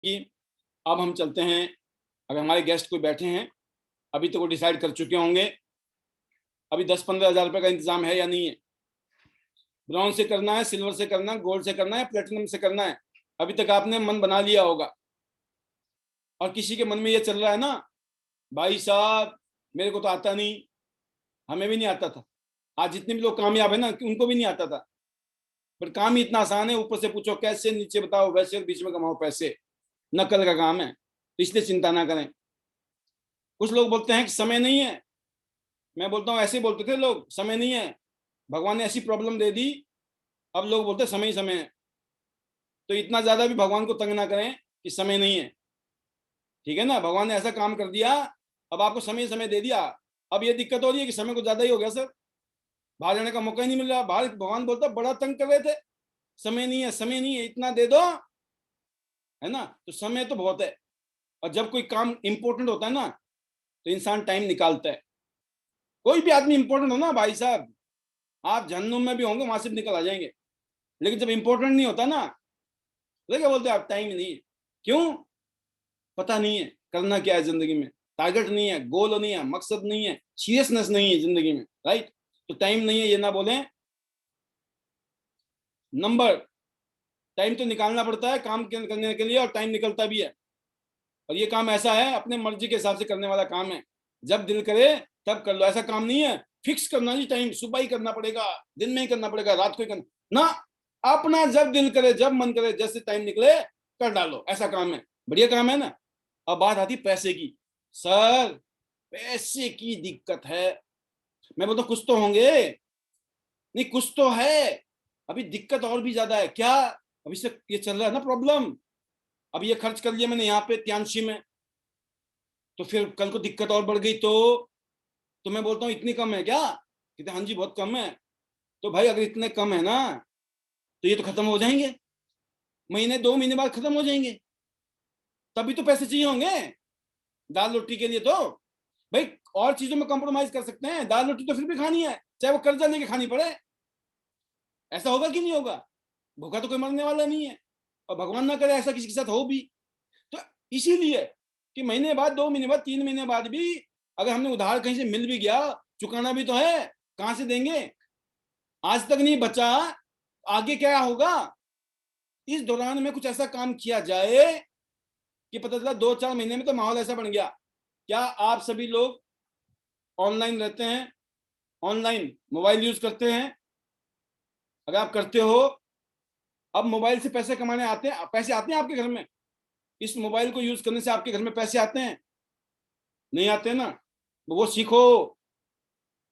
कि अब हम चलते हैं, अगर हमारे गेस्ट कोई बैठे हैं, अभी तो वो डिसाइड कर चुके होंगे, अभी 10-15 हज़ार रुपए का इंतजाम है या नहीं है, ब्रॉन्ज से करना है, सिल्वर से करना है, गोल्ड से करना है, प्लेटिनम से करना है, अभी तक आपने मन बना लिया होगा। और किसी के मन में ये चल रहा है ना, भाई साहब मेरे को तो आता नहीं, हमें भी नहीं आता था, आज जितने भी लोग कामयाब है ना उनको भी नहीं आता था, पर काम ही इतना आसान है, ऊपर से पूछो कैसे, नीचे बताओ वैसे, बीच में कमाओ पैसे, नकल का काम है, तो इसलिए चिंता ना करें। कुछ लोग बोलते हैं कि समय नहीं है, मैं बोलता हूँ ऐसे बोलते थे लोग, समय नहीं है, भगवान ने ऐसी प्रॉब्लम दे दी, अब लोग बोलते समय ही समय है। तो इतना ज्यादा भी भगवान को तंग ना करें कि समय नहीं है, ठीक है ना, भगवान ने ऐसा काम कर दिया, अब आपको समय समय दे दिया। अब ये दिक्कत हो रही है कि समय को ज्यादा ही हो गया सर, बाहर जाने का मौका ही नहीं मिल रहा, बाहर भगवान बोलता बड़ा तंग कर रहे थे, समय नहीं है, समय नहीं है, इतना दे दो, है ना, तो समय तो बहुत है। और जब कोई काम इंपॉर्टेंट होता है ना, तो इंसान टाइम निकालता है। कोई भी आदमी इंपॉर्टेंट हो ना भाई साहब, आप जहन्नुम में भी होंगे, वहां से भी निकल आ जाएंगे, लेकिन जब इंपॉर्टेंट नहीं होता ना, तो क्या बोलते हैं आप, टाइम नहीं है। क्यों? पता नहीं है करना क्या है जिंदगी में, टारगेट नहीं है, गोल नहीं है, मकसद नहीं है, सीरियसनेस नहीं है जिंदगी में, राइट, तो टाइम नहीं है ये ना बोलें। नंबर, टाइम तो निकालना पड़ता है काम करने के लिए, और टाइम निकलता भी है, और ये काम ऐसा है अपने मर्जी के हिसाब से करने वाला काम है, जब दिल करे तब कर लो, ऐसा काम नहीं है फिक्स करना जी टाइम, सुबह ही करना पड़ेगा, दिन में ही करना पड़ेगा, रात को ही करना ना, अपना जब दिल करे, जब मन करे, जैसे टाइम निकले कर डालो, ऐसा काम है, बढ़िया काम है ना। अब बात आती पैसे की, सर पैसे की दिक्कत है, मैं बोलता कुछ तो होंगे, नहीं कुछ तो है, अभी दिक्कत और भी ज्यादा है क्या, अभी से ये चल रहा है ना प्रॉब्लम, अब ये खर्च कर लिया मैंने यहाँ पे त्यांशी में, तो फिर कल को दिक्कत और बढ़ गई तो मैं बोलता हूँ इतनी कम है क्या, कहते हाँ जी बहुत कम है, तो भाई अगर इतने कम है ना, तो ये तो खत्म हो जाएंगे, महीने 2 महीने बाद खत्म हो जाएंगे, तभी तो पैसे चाहिए होंगे दाल रोटी के लिए, तो भाई और चीजों में कॉम्प्रोमाइज कर सकते हैं, दाल रोटी तो फिर भी खानी है, चाहे वो कर्जा लेके खानी पड़े, ऐसा होगा कि नहीं होगा, भूखा तो कोई मरने वाला नहीं है, और भगवान ना करे ऐसा किसी के साथ हो भी, तो इसीलिए कि महीने बाद, 2 महीने बाद, 3 महीने बाद भी अगर हमने उधार कहीं से मिल भी गया, चुकाना भी तो है, कहां से देंगे, आज तक नहीं बचा, आगे क्या होगा, इस दौरान में कुछ ऐसा काम किया जाए कि पता चला 2-4 महीने में तो माहौल ऐसा बन गया। क्या आप सभी लोग ऑनलाइन रहते हैं, ऑनलाइन मोबाइल यूज करते हैं, अगर आप करते हो, अब मोबाइल से पैसे कमाने आते हैं, पैसे आते हैं आपके घर में, इस मोबाइल को यूज करने से आपके घर में पैसे आते हैं, नहीं आते ना, तो वो सीखो,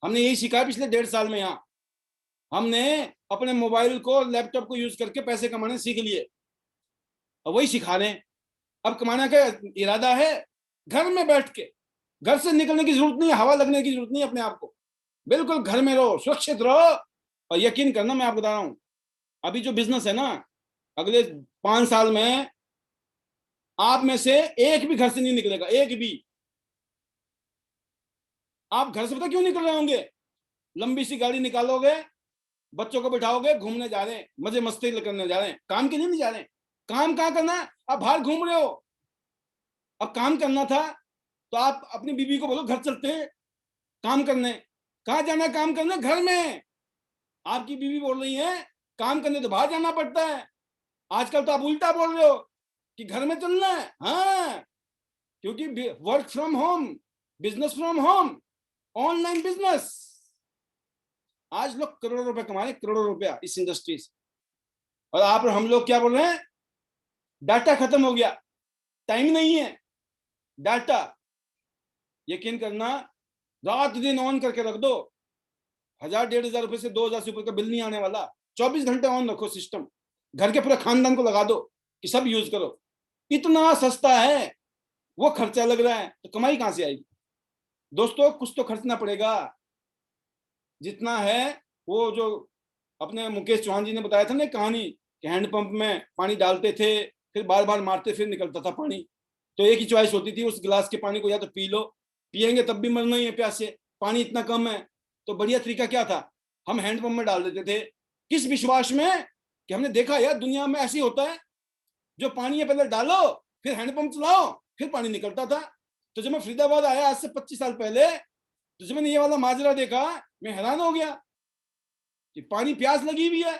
हमने यही सीखा है पिछले 1.5 साल में, यहाँ हमने अपने मोबाइल को, लैपटॉप को यूज करके पैसे कमाने सीख लिए, और वही सिखा रहे हैं। अब कमाने का इरादा है, घर में बैठ के, घर से निकलने की जरूरत नहीं है, हवा लगने की जरूरत नहीं है अपने आप को, बिल्कुल घर में रहो, सुरक्षित रहो, और यकीन करना मैं आपको बता रहा हूं, अभी जो बिजनेस है ना, अगले 5 साल में आप में से एक भी घर से नहीं निकलेगा, एक भी, आप घर से पता क्यों निकल रहे होंगे, लंबी सी गाड़ी निकालोगे, बच्चों को बिठाओगे, घूमने जा रहे हैं, मजे मस्ती करने जा रहे हैं, काम के लिए नहीं जा रहे हैं, काम कहाँ करना है, आप बाहर घूम रहे हो, अब काम करना था तो आप अपनी बीवी को बोलो घर चलते हैं काम करने, कहाँ जाना है काम करने, घर में, आपकी बीवी बोल रही है काम करने तो बाहर जाना पड़ता है, आजकल तो आप उल्टा बोल रहे हो कि घर में चलना है, हाँ, क्योंकि work from home, business from home, online business, आज लोग करोड़ों रुपए कमा रहे हैं, करोड़ों रुपया इस इंडस्ट्री से, और आप और हम लोग क्या बोल रहे हैं, डाटा खत्म हो गया, टाइम नहीं है, डाटा, यकीन करना, रात दिन ऑन करके रख दो, 1,000-1,500 रुपए से 2,000 से ऊपर का बिल नहीं आने वाला, 24 घंटे ऑन रखो सिस्टम, घर के पूरे खानदान को लगा दो कि सब यूज करो, इतना सस्ता है, वो खर्चा लग रहा है, तो कमाई कहां से आएगी दोस्तों, कुछ तो खर्चना पड़ेगा, जितना है वो जो अपने मुकेश चौहान जी ने बताया था ना कहानी, कि हैंडपंप में पानी डालते थे, फिर बार बार मारते, फिर निकलता था पानी, तो एक ही चॉइस होती थी उस गिलास के पानी को, या तो पी लो, पियेंगे तब भी मरना ही है प्यास से, पानी इतना कम है, तो बढ़िया तरीका क्या था, हम हैंडपंप में डाल देते थे, किस विश्वास में, कि हमने देखा यार दुनिया में ऐसी होता है, जो पानी है पहले डालो फिर हैंडपंप चलाओ, फिर पानी निकलता था। तो जब मैं फरीदाबाद आया आज से 25 साल पहले, तो जब मैंने ये वाला माजरा देखा, मैं हैरान हो गया कि पानी, प्यास लगी हुई है।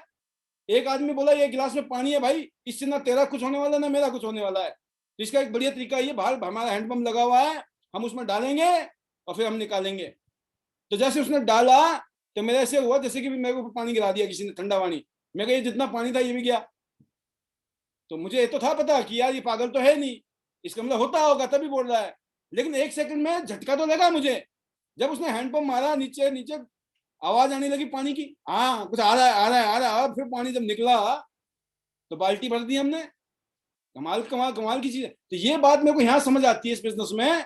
एक आदमी बोला ये गिलास में पानी है भाई, इससे ना तेरा कुछ होने वाला ना मेरा कुछ होने वाला है। तो इसका एक बढ़िया तरीका ये, बाहर हमारा हैंडपंप लगा हुआ है, हम उसमें डालेंगे और फिर हम निकालेंगे। तो जैसे उसने डाला तो मेरे ऐसे हुआ जैसे कि मेरे को पानी गिरा दिया किसी ने, ठंडा पानी। मैं कहा ये जितना पानी था ये भी गया। तो मुझे ये तो था पता कि यार ये पागल तो है नहीं, इसका मतलब होता होगा तभी बोल रहा है। लेकिन एक सेकंड में झटका तो लगा मुझे, जब उसने हैंडपंप मारा, नीचे नीचे आवाज आने लगी पानी की, हाँ कुछ आ रहा है आ रहा है आ रहा है। फिर पानी जब निकला तो बाल्टी भर दी हमने। कमाल कमाल कमाल की चीज है। तो ये बात मेरे को यहाँ समझ आती है इस बिजनेस में,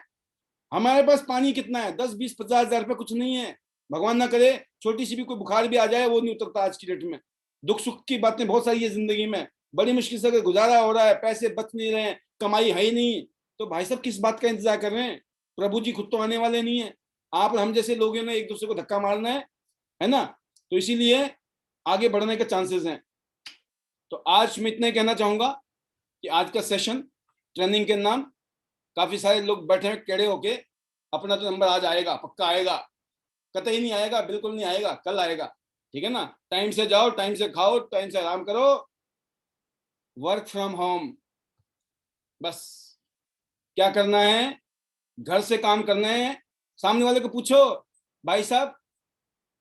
हमारे पास पानी कितना है, 10 20 50 हजार रुपये कुछ नहीं है। भगवान ना करे छोटी सी भी कोई बुखार भी आ जाए, वो नहीं उतरता आज की डेट में। दुख सुख की बातें बहुत सारी है जिंदगी में, बड़ी मुश्किल से गुजारा हो रहा है, पैसे बच नहीं रहे हैं, कमाई है ही नहीं। तो भाई साहब किस बात का इंतजार कर रहे हैं? प्रभु जी खुद तो आने वाले नहीं है, आप और हम जैसे लोगों ने एक दूसरे को धक्का मारना है ना। तो इसीलिए आगे बढ़ने के चांसेस हैं। तो आज मैं इतना ही कहना चाहूंगा कि आज का सेशन ट्रेनिंग के नाम, काफी सारे लोग बैठे हैं टेढ़े होके, अपना तो नंबर आज आएगा, पक्का आएगा, कतई नहीं आएगा, बिल्कुल नहीं आएगा, कल आएगा। ठीक है ना। टाइम से जाओ, टाइम से खाओ, टाइम से आराम करो, वर्क फ्रॉम होम। बस क्या करना है, घर से काम करना है। सामने वाले को पूछो, भाई साहब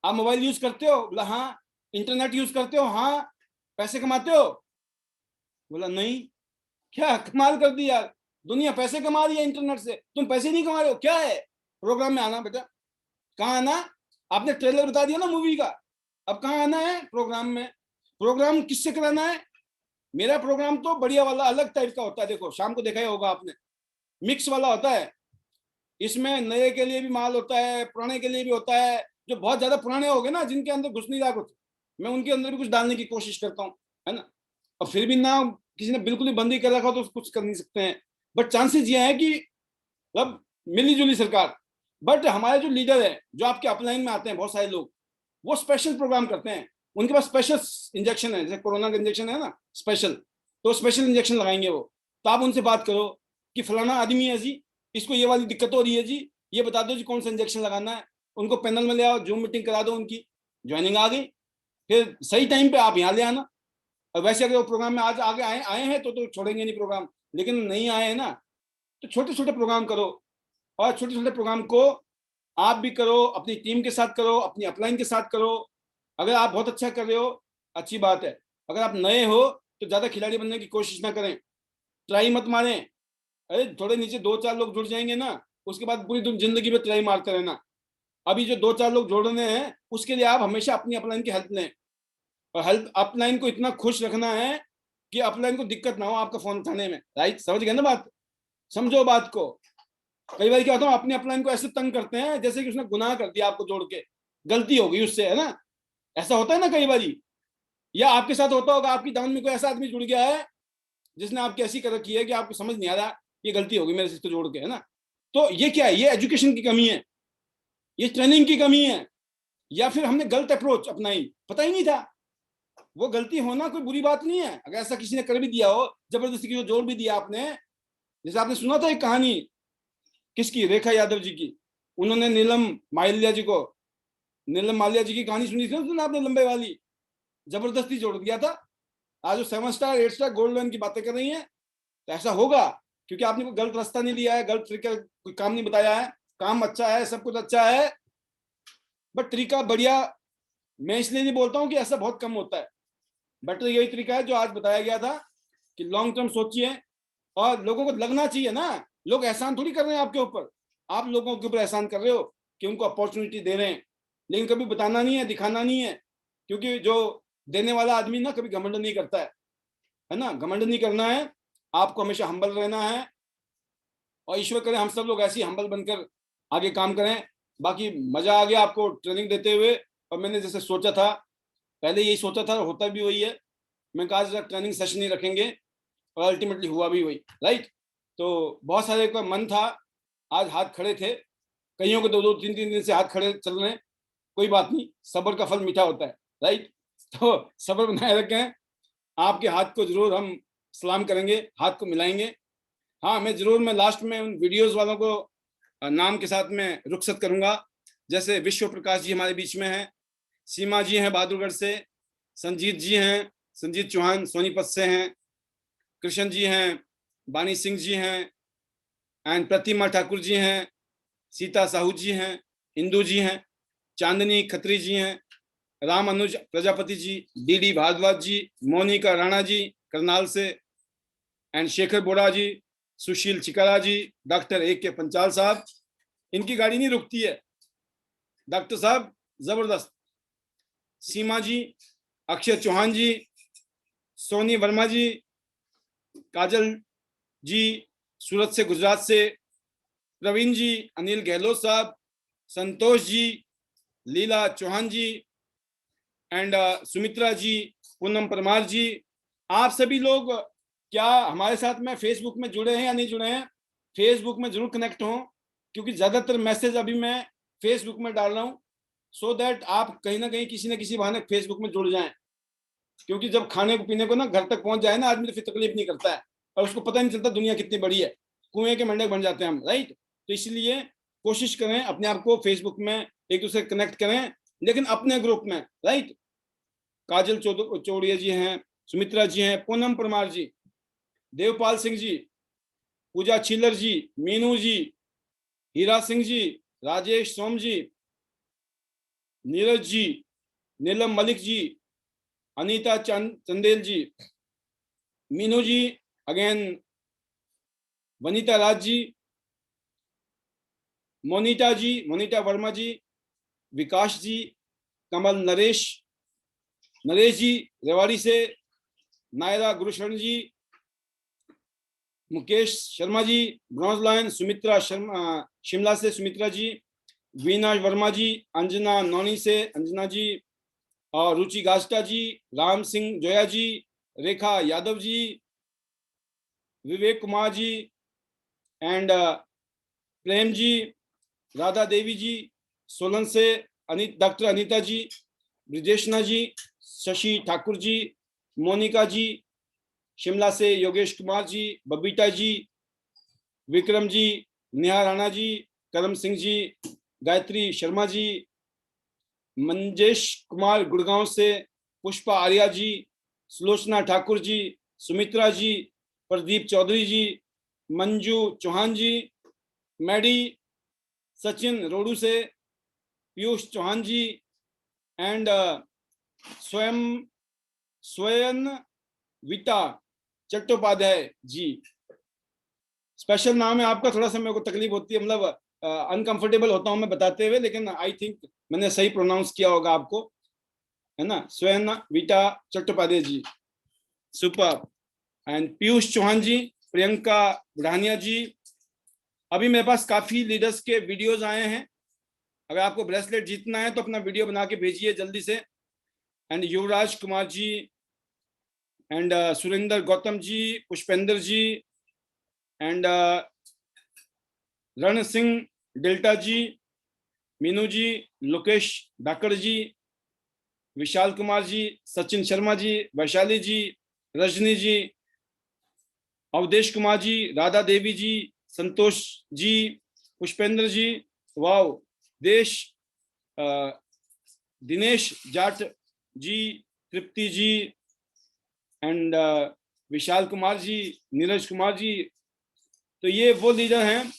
आप मोबाइल यूज करते हो? बोला हाँ। इंटरनेट यूज करते हो? हाँ। पैसे कमाते हो? बोला नहीं। क्या कमाल कर दी यार, दुनिया पैसे कमा रही है इंटरनेट से, तुम पैसे नहीं कमा रहे हो, क्या है? प्रोग्राम में आना बेटा। कहाँ आना? आपने ट्रेलर बता दिया ना मूवी का, अब कहाँ आना है? प्रोग्राम में। प्रोग्राम किससे कराना है? मेरा प्रोग्राम तो बढ़िया वाला अलग टाइप का होता है, देखो शाम को देखा ही होगा आपने, मिक्स वाला होता है। इसमें नए के लिए भी माल होता है, पुराने के लिए भी होता है। जो बहुत ज्यादा पुराने हो गए ना, जिनके अंदर घुस नहीं रहा कुछ, मैं उनके अंदर भी कुछ डालने की कोशिश करता हूँ, है ना। और फिर भी ना किसी ने बिल्कुल ही बंदी कर रखा तो कुछ कर नहीं सकते हैं। बट चांसेस ये है कि मतलब मिली जुली सरकार। बट हमारे जो लीडर है, जो आपके अपलाइन में आते हैं बहुत सारे लोग, वो स्पेशल प्रोग्राम करते हैं। उनके पास स्पेशल इंजेक्शन है, जैसे कोरोना का इंजेक्शन है ना स्पेशल, तो स्पेशल इंजेक्शन लगाएंगे वो। तो आप उनसे बात करो कि फलाना आदमी है जी, इसको ये वाली दिक्कत हो रही है जी, ये बता दो जी कौन सा इंजेक्शन लगाना है। उनको पैनल में ले आओ, जूम मीटिंग करा दो, उनकी ज्वाइनिंग आ गई, फिर सही टाइम पे आप यहाँ ले आना। और वैसे अगर वो प्रोग्राम में आज आगे आए आए हैं तो छोड़ेंगे नहीं प्रोग्राम, लेकिन नहीं आए हैं ना, तो छोटे छोटे प्रोग्राम करो। और छोटे छोटे प्रोग्राम को आप भी करो, अपनी टीम के साथ करो, अपनी अपलाइन के साथ करो। अगर आप बहुत अच्छा कर रहे हो, अच्छी बात है। अगर आप नए हो तो ज्यादा खिलाड़ी बनने की कोशिश ना करें, ट्राई मत मारें। अरे थोड़े नीचे 2 4 लोग जुड़ जाएंगे ना, उसके बाद पूरी जिंदगी में ट्राई मारते रहना। अभी जो 2 4 लोग जोड़ने हैं, उसके लिए आप हमेशा अपनी अपलाइन की हेल्प लें। और हेल्प अपलाइन को इतना खुश रखना है कि अपलाइन को दिक्कत ना हो आपका फोन उठाने में। राइट, समझ गए ना बात? समझो बात को। कई बार क्या होता है, अपने अपलाइन को ऐसे तंग करते हैं जैसे कि उसने गुनाह कर दिया आपको जोड़ के, गलती हो गई उससे, है ना। ऐसा होता है ना कई बार। या आपके साथ होता होगा, आपकी डाउन में कोई ऐसा आदमी जुड़ गया है जिसने आपकी ऐसी कर रखी है कि आपको समझ नहीं आ रहा ये गलती होगी मेरे से इसको जोड़ के, है ना। तो ये क्या है? ये एजुकेशन की कमी है, ये ट्रेनिंग की कमी है, या फिर हमने गलत अप्रोच अपनाई, पता ही नहीं था। वो गलती होना कोई बुरी बात नहीं है, अगर ऐसा किसी ने कर भी दिया हो, जबरदस्ती की जोड़ भी दिया आपने। जैसे आपने सुना था एक कहानी, किसकी? रेखा यादव जी की। उन्होंने नीलम माल्या जी को, नीलम माल्या जी की कहानी सुनी थी ना आपने, लंबे वाली, जबरदस्ती जोड़ दिया था। आज वो 7 स्टार 8 स्टार गोल्ड लोन की बातें कर रही हैं। तो ऐसा होगा क्योंकि आपने कोई गलत रास्ता नहीं लिया है, गलत तरीका कोई काम नहीं बताया है। काम अच्छा है, सब कुछ अच्छा है, बट तरीका बढ़िया। मैं इसलिए नहीं बोलता हूँ कि ऐसा बहुत कम होता है, बेटर यही तरीका है जो आज बताया गया था कि लॉन्ग टर्म सोचिए। और लोगों को लगना चाहिए ना, लोग एहसान थोड़ी कर रहे हैं आपके ऊपर, आप लोगों के ऊपर एहसान कर रहे हो कि उनको अपॉर्चुनिटी दे रहे हैं। लेकिन कभी बताना नहीं है, दिखाना नहीं है, क्योंकि जो देने वाला आदमी ना कभी घमंड नहीं करता है ना। घमंड नहीं करना है, आपको हमेशा हम्बल रहना है। और ईश्वर करे हम सब लोग ऐसी हम्बल बनकर आगे काम करें। बाकी मजा आ गया आपको ट्रेनिंग देते हुए, और मैंने जैसे सोचा था, पहले यही सोचा था, होता भी वही है। मैं कहा जरा ट्रेनिंग सेशन ही रखेंगे, और अल्टीमेटली हुआ भी वही। राइट। तो बहुत सारे का मन था, आज हाथ खड़े थे, कईयों को 2 2 3 3 दिन से हाथ खड़े चल रहे हैं। कोई बात नहीं, सब्र का फल मीठा होता है। राइट। तो सब्र बनाए रखें, आपके हाथ को जरूर हम सलाम करेंगे, हाथ को मिलाएंगे। हाँ, मैं लास्ट में उन वीडियोस वालों को नाम के साथ में रुखसत करूंगा। जैसे विश्व प्रकाश जी हमारे बीच में हैं, सीमा जी हैं बहादुरगढ़ से, संजीत जी हैं, संजीत चौहान सोनीपत से हैं, कृष्ण जी हैं, बानी सिंह जी हैं, एंड प्रतिमा ठाकुर जी हैं, सीता साहू जी हैं, इंदू जी हैं, चांदनी खत्री जी हैं, राम अनुज प्रजापति जी, डीडी भारद्वाज जी, मोनिका राणा जी करनाल से, and Shekhar Bora ji, Sushil Chikara ji, doctor AK Panchal साहब। इनकी गाड़ी नहीं रुकती है डॉक्टर साहब, जबरदस्त। सीमा जी, अक्षय चौहान जी, सोनी वर्मा जी, काजल जी सूरत से, गुजरात से, प्रवीण जी, अनिल गहलोत साहब, संतोष जी, लीला चौहान जी, एंड सुमित्रा जी, पूनम परमार जी। आप सभी लोग क्या हमारे साथ में फेसबुक में जुड़े हैं या नहीं जुड़े हैं? फेसबुक में जरूर कनेक्ट हो, क्योंकि ज्यादातर मैसेज अभी मैं फेसबुक में डाल रहा हूँ, सो दैट आप कहीं ना कहीं किसी न किसी बहाने फेसबुक में जुड़ जाएं। क्योंकि जब खाने को पीने को ना घर तक पहुंच जाए ना आदमी, तो फिर तकलीफ नहीं करता है और उसको पता नहीं चलता दुनिया कितनी बड़ी है। कुएं के मेंढक बन जाते हैं हम, राइट? तो इसलिए कोशिश करें अपने आप को फेसबुक में एक दूसरे कनेक्ट करें, लेकिन अपने ग्रुप में, राइट? काजल चौड़िया जी हैं, सुमित्रा जी हैं, पूनम परमार जी, देवपाल सिंह जी, पूजा छिल्लर जी, मीनू जी, हीरा सिंह जी, राजेश सोम जी, नीरज जी, नीलम मलिक जी, अनीता चंदेल जी, मीनू जी, अगेन वनीता राज जी, मोनिटा जी, मोनिटा वर्मा जी, विकास जी, कमल नरेश जी रेवाड़ी से, नायरा गुरुशरण जी, मुकेश शर्मा जी ब्रॉन्ज लायन, सुमित्रा शर्मा शिमला से सुमित्रा जी, वीना वर्मा जी, अंजना नौनी से अंजना जी, और रुचि गास्टा जी, राम सिंह जोया जी, रेखा यादव जी, विवेक कुमार जी, एंड प्रेम जी, राधा देवी जी, सोलन से डॉक्टर अनीता जी, ब्रिजेशना जी, शशि ठाकुर जी, मोनिका जी, शिमला से योगेश कुमार जी, बबीता जी, विक्रम जी, नेहा राणा जी, करम सिंह जी, गायत्री शर्मा जी, मंजेश कुमार गुड़गांव से, पुष्पा आर्या जी, सुलोचना ठाकुर जी, सुमित्रा जी, प्रदीप चौधरी जी, मंजू चौहान जी, मैडी, सचिन रोडू से, पीयूष चौहान जी, एंड स्वयं स्वयं विता चट्टोपाध्याय जी। स्पेशल नाम है आपका, थोड़ा सा मेरे को तकलीफ होती है, मतलब अनकंफर्टेबल होता हूं मैं बताते हुए, लेकिन आई थिंक मैंने सही प्रोनाउंस किया होगा आपको, है ना? स्वयं विटा चट्टोपाध्याय जी, सुपर। एंड पीयूष चौहान जी, प्रियंका बुढ़ानिया जी। अभी मेरे पास काफी लीडर्स के वीडियोस आए हैं। अगर आपको ब्रेसलेट जीतना है तो अपना वीडियो बना के भेजिए जल्दी से। And Yuvraj Kumar ji, and Surendra Gautam ji, Pushpendra ji, and Ran Singh डेल्टा जी, मीनू जी, लोकेश धाकड़ जी, विशाल कुमार जी, सचिन शर्मा जी, वैशाली जी, रजनी जी, अवधेश कुमार जी, राधा देवी जी, संतोष जी, पुष्पेंद्र जी, वाव, देश दिनेश जाट जी, तृप्ति जी, एंड विशाल कुमार जी, नीरज कुमार जी। तो ये वो लीडर हैं।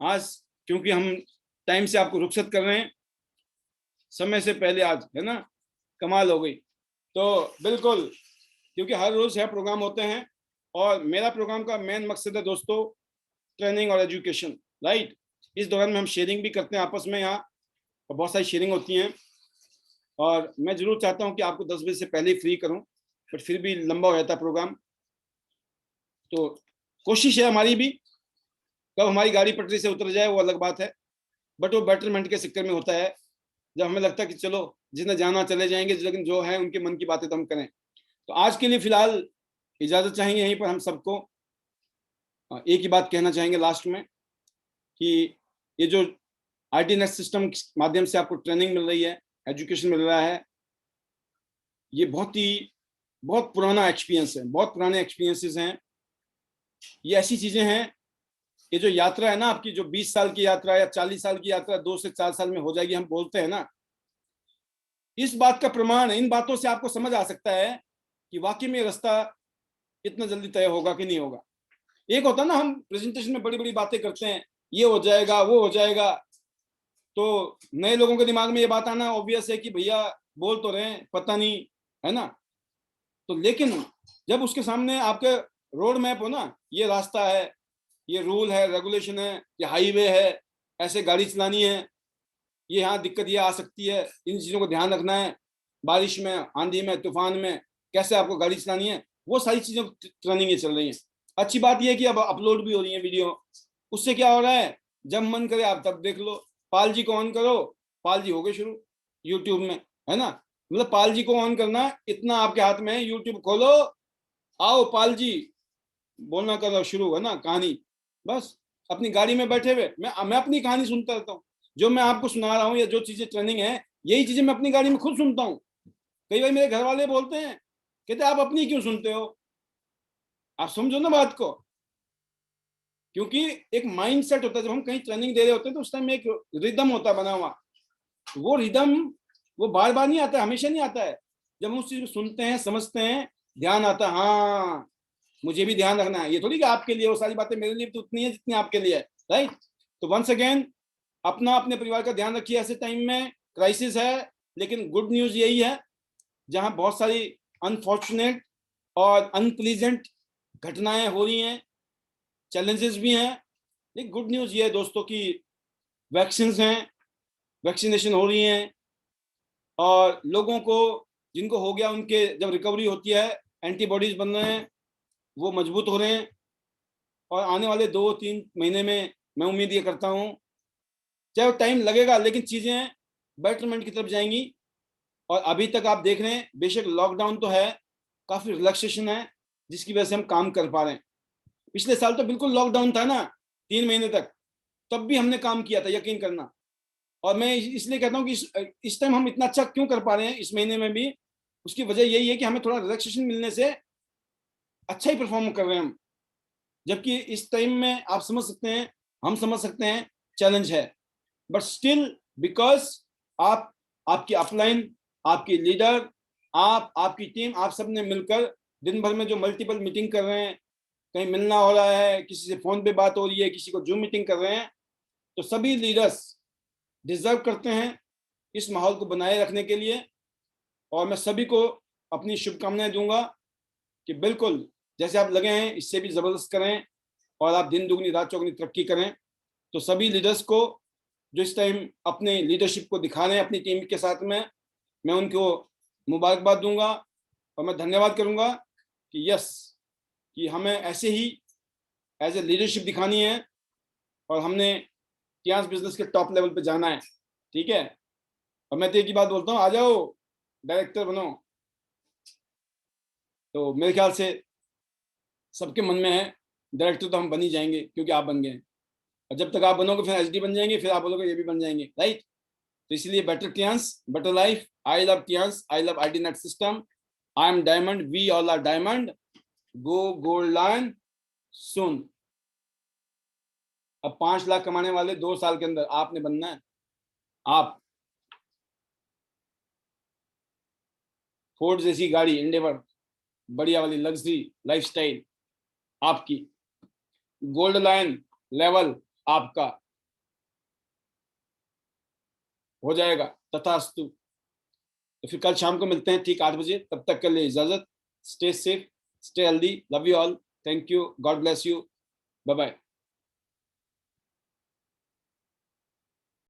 आज क्योंकि हम टाइम से आपको रुखसत कर रहे हैं, समय से पहले आज, है ना? कमाल हो गई। तो बिल्कुल, क्योंकि हर रोज है प्रोग्राम होते हैं, और मेरा प्रोग्राम का मेन मकसद है दोस्तों ट्रेनिंग और एजुकेशन, राइट? इस दौरान में हम शेयरिंग भी करते हैं आपस में यहाँ, और बहुत सारी शेयरिंग होती हैं, और मैं जरूर चाहता हूँ कि आपको 10 बजे से पहले ही फ्री करूँ, बट फिर भी लंबा हो जाता है प्रोग्राम। तो कोशिश है हमारी भी, कब हमारी गाड़ी पटरी से उतर जाए वो अलग बात है, बट वो बेटरमेंट के चक्कर में होता है, जब हमें लगता है कि चलो जिसने जाना चले जाएंगे, लेकिन जो है उनके मन की बातें तो हम करें। तो आज के लिए फिलहाल इजाजत चाहेंगे यहीं पर हम सबको। एक ही बात कहना चाहेंगे लास्ट में, कि ये जो आईटी नेट सिस्टम के माध्यम से आपको ट्रेनिंग मिल रही है, एजुकेशन मिल रहा है, ये बहुत पुराना एक्सपीरियंस है, बहुत पुराने एक्सपीरियंसेस हैं। ये ऐसी चीजें हैं, ये जो यात्रा है ना आपकी, जो 20 साल की यात्रा या 40 साल की यात्रा 2 से 4 साल में हो जाएगी, हम बोलते हैं ना, इस बात का प्रमाण, इन बातों से आपको समझ आ सकता है कि वाकई में रास्ता इतना जल्दी तय होगा कि नहीं होगा। एक होता है ना, हम प्रेजेंटेशन में बड़ी बड़ी बातें करते हैं, ये हो जाएगा वो हो जाएगा, तो नए लोगों के दिमाग में ये बात आना ऑब्वियस है कि भैया बोल तो रहे हैं, पता नहीं, है ना। तो लेकिन जब उसके सामने आपके रोड मैप हो ना, ये रास्ता है, ये रूल है, रेगुलेशन है, ये हाईवे है, ऐसे गाड़ी चलानी है, ये यहाँ दिक्कत ये आ सकती है, इन चीज़ों को ध्यान रखना है, बारिश में, आंधी में, तूफान में कैसे आपको गाड़ी चलानी है, वो सारी चीज़ों ट्रेनिंग चल रही है। अच्छी बात यह है कि अब अपलोड भी हो रही है वीडियो। उससे क्या हो रहा है, जब मन करे आप तब देख लो। पाल जी को ऑन करो, पाल जी हो गए शुरू यूट्यूब में, है ना। मतलब पाल जी को ऑन करना इतना आपके हाथ में है, यूट्यूब खोलो, आओ पाल जी, बोलना करो शुरू, है ना, कहानी। बस अपनी गाड़ी में बैठे हुए मैं अपनी कहानी सुनता रहता हूँ, जो मैं आपको सुना रहा हूँ या जो चीजें ट्रेनिंग है, यही चीजें मैं अपनी गाड़ी में खुद सुनता हूँ। कई बार मेरे घर वाले बोलते हैं, कहते आप अपनी क्यों सुनते हो। आप समझो ना बात को, क्योंकि एक माइंड सेट होता है, जब हम कहीं ट्रेनिंग दे रहे होते हैं तो उस टाइम में एक रिदम होता है बना हुआ, वो रिदम वो बार बार नहीं आता है, हमेशा नहीं आता है। जब हम उस चीज को सुनते हैं, समझते हैं, ध्यान आता है, हाँ मुझे भी ध्यान रखना है, ये थोड़ी कि आपके लिए वो सारी बातें मेरे लिए तो उतनी है जितनी आपके लिए है, राइट। तो वंस अगेन अपना अपने परिवार का ध्यान रखिए। ऐसे टाइम में क्राइसिस है, लेकिन गुड न्यूज यही है, जहां बहुत सारी अनफॉर्चुनेट और अनप्लीजेंट घटनाएं हो रही हैं, चैलेंजेस भी हैं, लेकिन गुड न्यूज ये है दोस्तों की वैक्सीन हैं, वैक्सीनेशन हो रही हैं, और लोगों को जिनको हो गया उनके जब रिकवरी होती है, एंटीबॉडीज बन रहे हैं, वो मजबूत हो रहे हैं, और आने वाले 2-3 महीने में मैं उम्मीद ये करता हूँ, चाहे टाइम लगेगा लेकिन चीजें बेटरमेंट की तरफ जाएंगी। और अभी तक आप देख रहे हैं, बेशक लॉकडाउन तो है, काफी रिलैक्सेशन है, जिसकी वजह से हम काम कर पा रहे हैं। पिछले साल तो बिल्कुल लॉकडाउन था ना, 3 महीने तक, तब भी हमने काम किया था, यकीन करना। और मैं इसलिए कहता हूँ कि इस टाइम हम इतना अच्छा क्यों कर पा रहे हैं इस महीने में भी, उसकी वजह यही है कि हमें थोड़ा रिलैक्सेशन मिलने से अच्छा ही परफॉर्म कर रहे हैं हम। जबकि इस टाइम में आप समझ सकते हैं, हम समझ सकते हैं, चैलेंज है, बट स्टिल बिकॉज आप, आपकी अपलाइन, आपकी लीडर, आप, आपकी टीम, आप सब ने मिलकर दिन भर में जो मल्टीपल मीटिंग कर रहे हैं, कहीं मिलना हो रहा है, किसी से फोन पे बात हो रही है, किसी को जूम मीटिंग कर रहे हैं, तो सभी लीडर्स डिजर्व करते हैं इस माहौल को बनाए रखने के लिए। और मैं सभी को अपनी शुभकामनाएं दूंगा कि बिल्कुल जैसे आप लगे हैं इससे भी जबरदस्त करें, और आप दिन दुगनी रात चौगनी तरक्की करें। तो सभी लीडर्स को जो इस टाइम अपने लीडरशिप को दिखा रहे हैं अपनी टीम के साथ में, मैं उनको मुबारकबाद दूंगा, और मैं धन्यवाद करूंगा कि यस, कि हमें ऐसे ही एज ए लीडरशिप दिखानी है, और हमने टियांस बिजनेस के टॉप लेवल पे जाना है, ठीक है। और मैं तो एक ही बात बोलता हूँ, आ जाओ डायरेक्टर बनो। तो मेरे ख्याल से सबके मन में है, डायरेक्टर तो हम बन ही जाएंगे क्योंकि आप बन गए हैं, और जब तक आप बनोगे फिर एचडी बन जाएंगे, फिर आप बोलोगे ये भी बन जाएंगे, राइट। तो इसलिए better Tiens, better life, I love Tiens, I love ID net system, I am diamond, we all are diamond, go gold line soon. अब 5 लाख कमाने वाले 2 साल के अंदर आपने बनना है। आप फोर्ड जैसी गाड़ी, इंडेवर, बढ़िया वाली लग्जरी लाइफस्टाइल आपकी, गोल्ड लाइन लेवल आपका हो जाएगा, तथास्तु। तो फिर कल शाम को मिलते हैं ठीक 8 बजे, तब तक के लिए इजाजत। Stay safe, stay healthy, love you all, thank you, God bless you, bye bye.